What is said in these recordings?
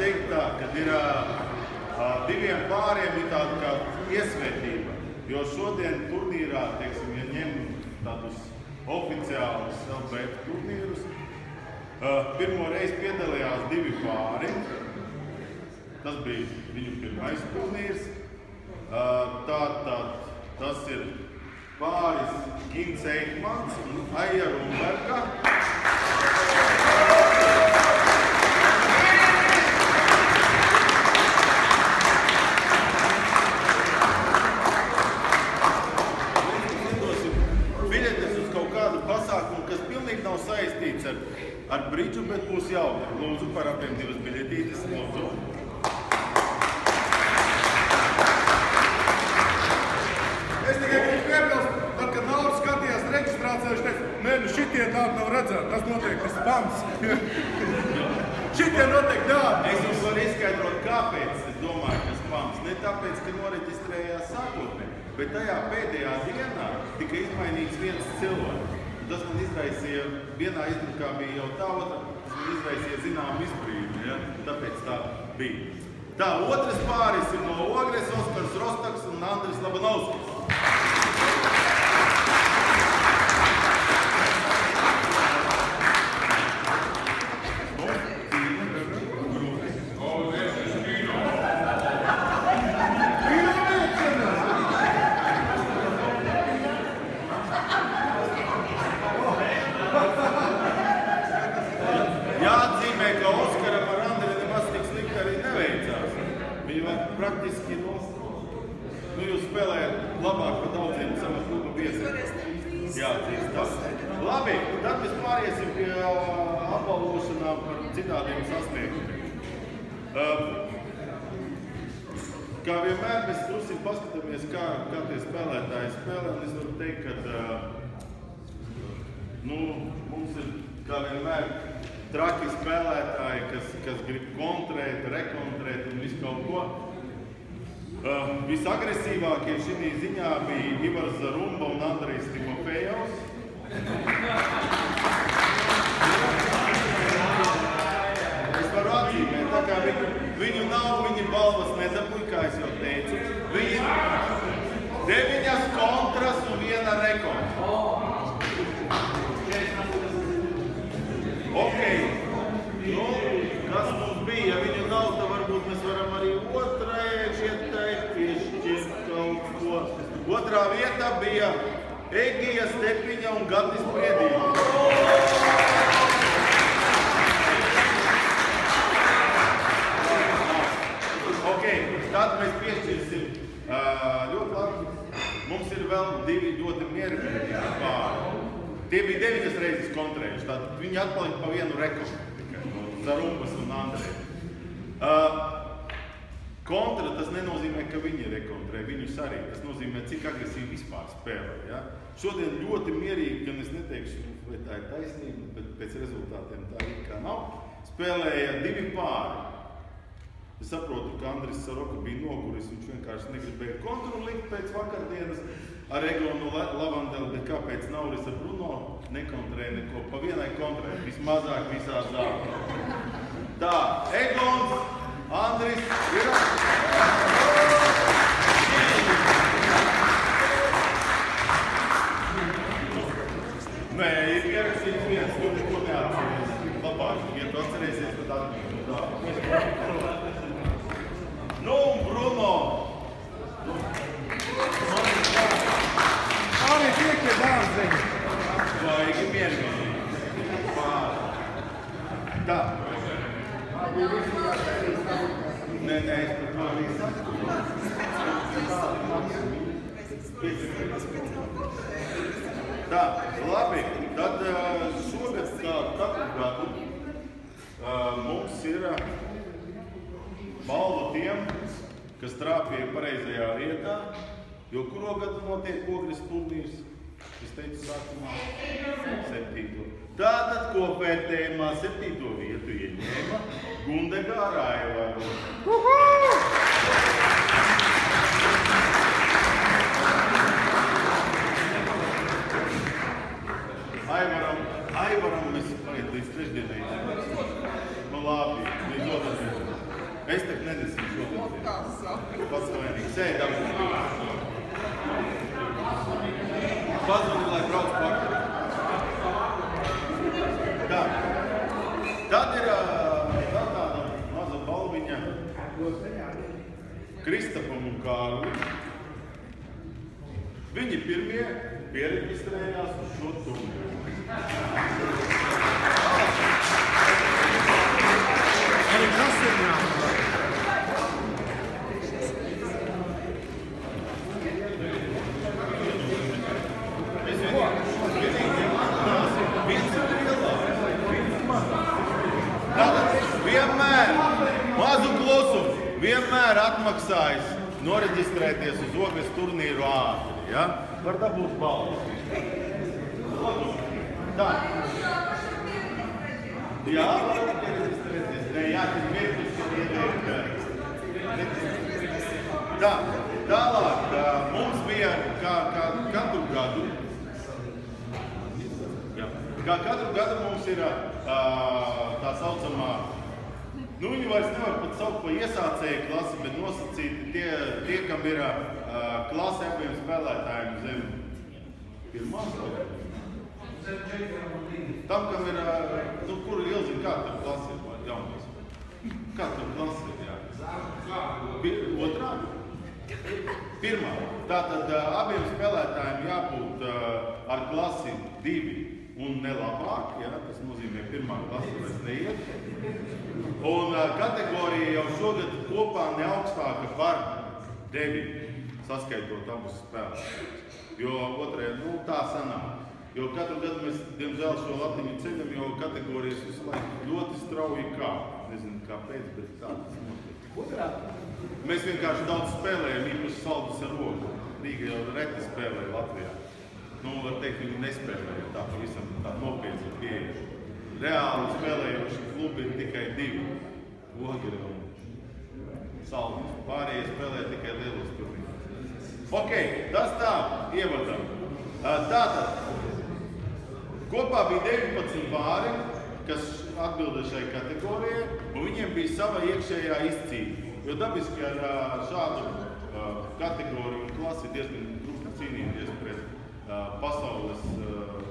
teikt tā, ka ir diviem pāriem ir tāda kā iesvētība. Jo šodien turnīrā, teiksim, ja ņem tādus oficiālus LBF turnīrus, pirmo reizi piedalījās divi pāri. Tas bija viņu pirmais turnīrs. Tātad tas ir pāris Gints Eitmans un Aija Rumberga. Biļetes uz kaut kādu pasākumu, kas pilnīgi nav saistīts ar bridžu, bet būs jautri. Lūdzu, par apiem divas biļetītes. Lūdzu. Es tikai gribu piebilst, tad, kad Nauris skatījās reģistrācijā, viņš teica, nē, nu šitie tādi nav redzēti, tas noteikti ir spams. Šitie noteikti tādi. Es jums varu izskaidrot, kāpēc es domāju, ka spams. Ne tāpēc, ka noreģistrējās sākotnē, bet tajā pēdējā dienā tika izmainīts viens cilvēks. Tas man izraisīja, vienā izdrukā bija jau tā, otra, tas man izraisīja zinām izbrīnu, ja? Tāpēc tā bija. Tā, otrs pāris ir no Ogres, Oskars Rostaks un Andris Labanovskis. Jāatzīmē, ka Oskaram ar Andri nemaz tik slikti arī neveicās. Viņi praktiski jūs spēlējat labāk par daudziem savas kluba biesiem. Jā, tieši tas. Labi, tad mēs pāriesim pie apbalvošanām par citādiem sasniegumiem. Kā vienmēr mēs drusku paskatāmies, kā tie spēlētāji spēlē, un es varu teikt, ka mums ir, kā vienmēr, traki spēlētāji, kas grib kontrēt, rekontrēt un visu kaut ko. Visagresīvākie šī ziņā bija Ivars Zarumba un Andrejs Timofejovs. Es varu atzīmēt, tā kā viņu nav, viņi balvas nedabūja, kā es jau teicu. Viņi 9 kontras un 1 rekontra. Ok, kas mums bija? Ja viņu nav, tad varbūt mēs varam arī otrai šietai piešķirt kaut ko. Otrā vietā bija Egija Stepiņa un Gatis Priedība. Ok, tad mēs piešķirsim ļoti labi. Mums ir vēl divi ļoti mierīgi pāri. Tie bija 9 reizes kontrējuši, tātad viņi atpalika pa vienu rekordu tikai, Zarumbas un Andreja. Kontra tas nenozīmē, ka viņi rekontrē, viņus arī. Tas nozīmē, cik agresīvi vispār spēlē. Ja? Šodien ļoti mierīgi, gan es neteikšu, vai tā ir taisnība, bet pēc rezultātiem tā it kā nav, spēlēja divi pāri. Es saprotu, ka Andris Saroka bija noguris, viņš vienkārši negribēja kontru likt pēc vakardienas ar Egonu Lavandeli, bet kāpēc Nauris ar Bruno nekontrēja neko, pa vienai kontrēja, vismazāk visā zālē. Tā, Egons, Andris, ir... Nē, ir ierakstīts viens, ko neatceries. Labāk, ja tu atcerēsies, tad atmīšu. Nu, Bruno! Arī tie dārzeņi. Vajag mierīgi. Tā. Nē, es par to arī saku. Tā, labi. Tad šogad katru gadu mums ir balva tiem, kas trāpīja pareizajā vietā, jo kuro gadu notiek Ogres turnīrs? Es teicu sākumā 7. Tātad kopvērtējumā 7. vietu ieņēma Gundega Raila. Aivaram mēs paiet līdz trešdienai. Nu labi, līdz otrdien. Es tak nenesinu šodien. Pats vainīgs. Sēdam. Pazvani, lai brauc pakaļ. Tā. Tad ir tāda maza balviņa Kristapam un Kārlim. Viņi pirmie pieregistrējās uz šo turnīru. Arī kas ir jāmāk? Vienmēr, mazu klusumu, vienmēr atmaksājis noreģistrēties uz Ogles turnīru ātri, ja? Var dabūt balvas. Tā. Jā, var reģistrēties. Nē, jāķis mirklis, ka iedēļ. Tā, tālāk, mums bija kā katru gadu. Kā katru gadu mums ir tā saucamā, viņi vairs nevar pat saukt par iesācēju klasi, bet nosacīti tie kam ir klase abiem spēlētājiem zem pirmās. Tam, kam ir, kur ielzina, kā tur klase ir jaunās? Kā tur klase ir, jā? Otrā? Pirmā. Tātad abiem spēlētājiem jābūt ar klasi 2. Un ne labāk, ja, tas nozīmē pirmā klase vairs neiet. Un kategorija jau šogad kopā ne augstāka par 9, saskaitot abus spēlētājus. Jo otrajā, tā sanāk. Jo katru gadu mēs, diemžēl, šo latiņu ceļam, jo kategorijas visu laiku ļoti strauji kā. Nezinu, kāpēc, bet tā tas notiek. Mēs vienkārši daudz spēlējam, īpaši saldus ar roku. Rīga jau reti spēlēja Latvijā. Var teikt, viņi nespēlēja tā pavisam tā nopietni pieeja. Reāli spēlējoši klubi ir tikai 2. Ogre un Saldus. Pārējie spēlē tikai lielos turnīrus. Ok, tas tā, ievadam. Tātad, kopā bija 19 pāri, kas atbilda šai kategorijai, un viņiem bija sava iekšējā izcīņa. Jo dabiski ar šādu kategoriju un klasi diezgan grūti cīnīties pret pasaules,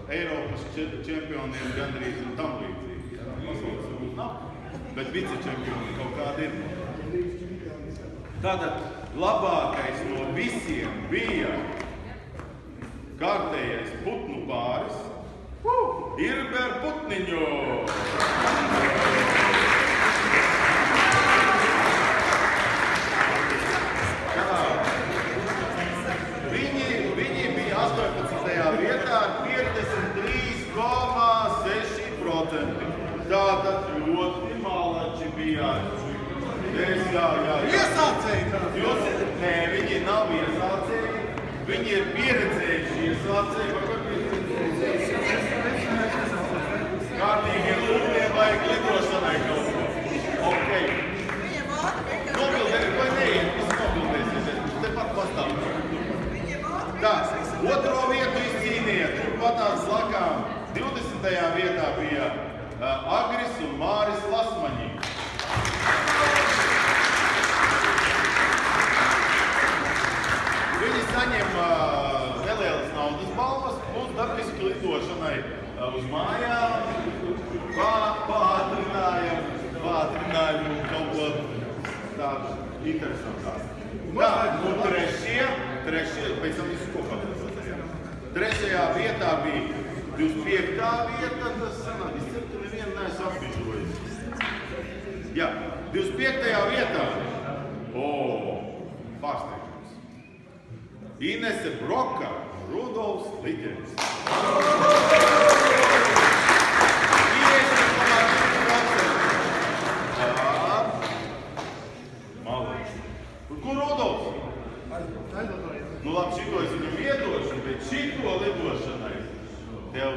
Eiropas čempioniem gandrīz un tam līdzīgi. Pasaules varbūt nav, bet vicečempioni kaut kādi ir. Tātad labākais no visiem bija kārtējais putnu pāris Irber Putniņu. Vietā ar 53,6%. Tātad ļoti malači bija. Iesācēji! Nē, viņi nav iesācēji. Viņi ir pieredzējuši iesācēji. Kārtīgiem lūgiem vajag lidošanai kaut ko. Ok. Nobildēs, vai neiet, visi nobildēsies. Tepat pastāv. Tā, otro vietu izcīnīja, turpatās lakām 20. vietā bija Agris un Māris Lasmaņi. Viņi saņem nelielas naudas balvas un dabiski lidošanai uz mājām, pātrinājumu un kaut ko tādu interesantāku. Tā, un trešie, pēc tam visu kopā. Trešajā vietā bija 25. vieta, tas sanāk, es ceru, ka nevienu neesmu apbižojis. Jā, 25. vietā, pārsteigums. Inese Broka, Rudolfs Liģenis. 50,5%. Malēs. Kur Rudolfs? Nu labi, šito es viņam iedošu, bet šito lidošanai tev.